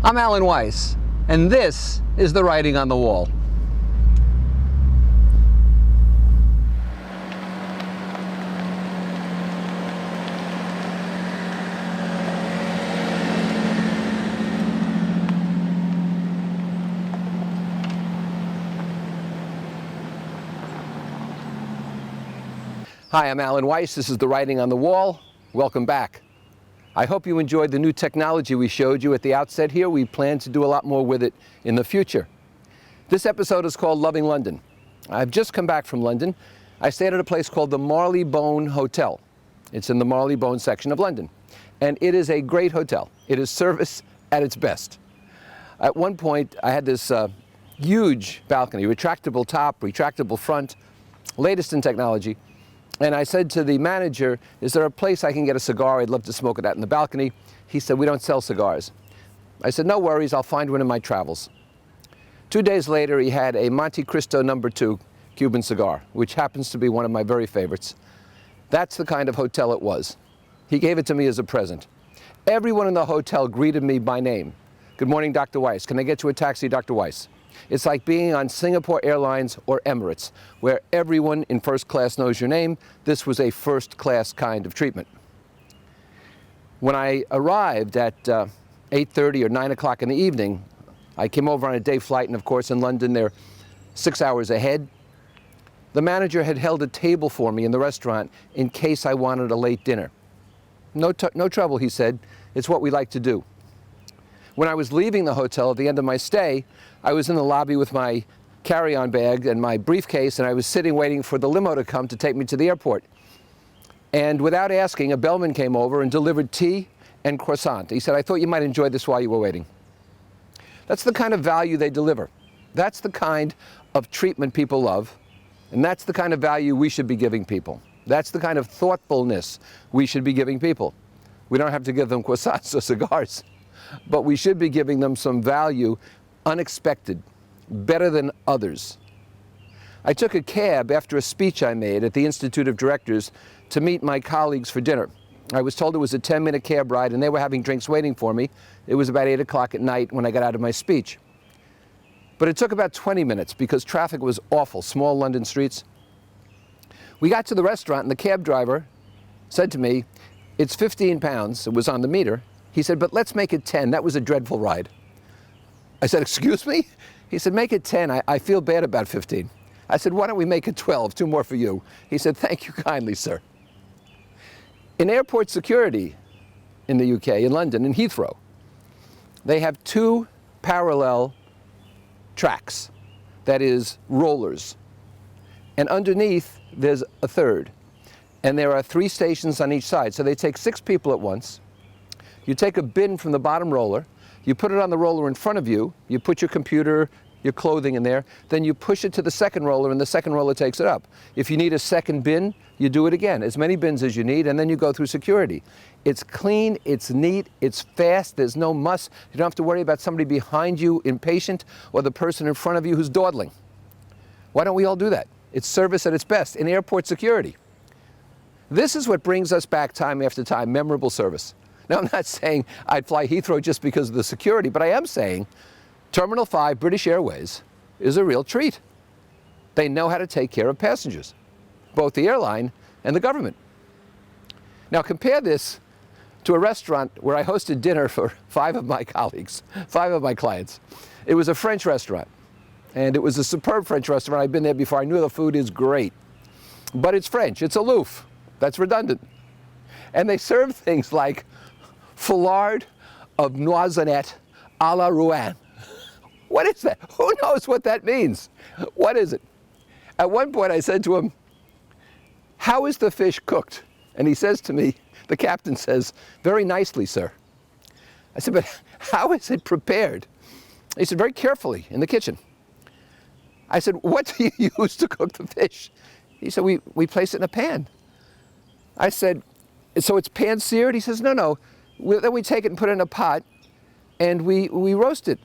I'm Alan Weiss, and this is The Writing on the Wall. Hi, I'm Alan Weiss. This is The Writing on the Wall. Welcome back. I hope you enjoyed the new technology we showed you at the outset here. We plan to do a lot more with it in the future. This episode is called Loving London. I've just come back from London. I stayed at a place called the Marylebone Hotel. It's in the Marylebone section of London. And it is a great hotel. It is service at its best. At one point, I had this huge balcony, retractable top, retractable front, latest in technology. And I said to the manager, is there a place I can get a cigar? I'd love to smoke it out in the balcony. He said, we don't sell cigars. I said, no worries, I'll find one in my travels. 2 days later, he had a Monte Cristo No. 2 Cuban cigar, which happens to be one of my very favorites. That's the kind of hotel it was. He gave it to me as a present. Everyone in the hotel greeted me by name. Good morning, Dr. Weiss. Can I get you a taxi, Dr. Weiss? It's like being on Singapore Airlines or Emirates, where everyone in first class knows your name. This was a first class kind of treatment. When I arrived at 8:30 or 9 o'clock in the evening, I came over on a day flight, and of course in London they're 6 hours ahead. The manager had held a table for me in the restaurant in case I wanted a late dinner. No trouble, he said. It's what we like to do. When I was leaving the hotel at the end of my stay, I was in the lobby with my carry-on bag and my briefcase, and I was sitting waiting for the limo to come to take me to the airport. And without asking, a bellman came over and delivered tea and croissant. He said, I thought you might enjoy this while you were waiting. That's the kind of value they deliver. That's the kind of treatment people love, and that's the kind of value we should be giving people. That's the kind of thoughtfulness we should be giving people. We don't have to give them croissants or cigars, but we should be giving them some value, unexpected, better than others. I took a cab after a speech I made at the Institute of Directors to meet my colleagues for dinner. I was told it was a 10-minute cab ride, and they were having drinks waiting for me. It was about 8 o'clock at night when I got out of my speech. But it took about 20 minutes because traffic was awful, small London streets. We got to the restaurant, and the cab driver said to me, it's 15 pounds, it was on the meter. He said, but let's make it 10. That was a dreadful ride. I said, excuse me? He said, make it 10. I feel bad about 15. I said, why don't we make it 12? 2 more for you. He said, thank you kindly, sir. In airport security in the UK, in London, in Heathrow, they have 2 parallel tracks, that is, rollers. And underneath, there's a third. And there are 3 stations on each side. So they take 6 people at once. You take a bin from the bottom roller, you put it on the roller in front of you, you put your computer, your clothing in there, then you push it to the second roller, and the second roller takes it up. If you need a second bin, you do it again, as many bins as you need, and then you go through security. It's clean, it's neat, it's fast, there's no muss. You don't have to worry about somebody behind you impatient or the person in front of you who's dawdling. Why don't we all do that? It's service at its best in airport security. This is what brings us back time after time, memorable service. Now, I'm not saying I'd fly Heathrow just because of the security, but I am saying Terminal 5, British Airways, is a real treat. They know how to take care of passengers, both the airline and the government. Now, compare this to a restaurant where I hosted dinner for 5 of my colleagues, 5 of my clients. It was a French restaurant, and it was a superb French restaurant. I've been there before. I knew the food is great, but it's French. It's aloof. That's redundant. And they serve things like foulard of noisette à la Rouen. What is that? Who knows what that means? What is it? At one point I said to him, how is the fish cooked? And he says to me, the captain says, very nicely, sir. I said, but how is it prepared? He said, very carefully in the kitchen. I said, what do you use to cook the fish? He said, we place it in a pan. I said, so it's pan-seared? He says, no. Then we take it and put it in a pot, and we roast it.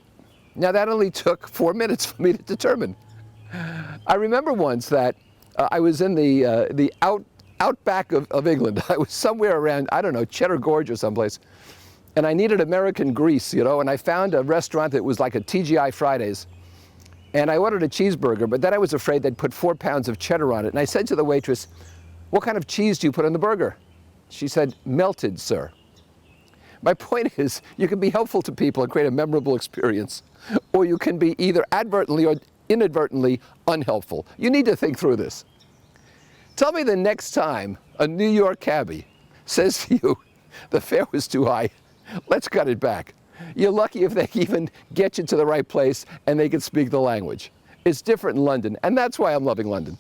Now, that only took 4 minutes for me to determine. I remember once that I was in the outback of England. I was somewhere around, I don't know, Cheddar Gorge or someplace. and I needed American grease, you know, and I found a restaurant that was like a TGI Fridays. And I ordered a cheeseburger, but then I was afraid they'd put 4 pounds of cheddar on it. And I said to the waitress, "What kind of cheese do you put on the burger?" She said, "Melted, sir." My point is, you can be helpful to people and create a memorable experience, or you can be either advertently or inadvertently unhelpful. You need to think through this. Tell me the next time a New York cabbie says to you, "The fare was too high, let's cut it back." You're lucky if they even get you to the right place and they can speak the language. It's different in London, and that's why I'm loving London.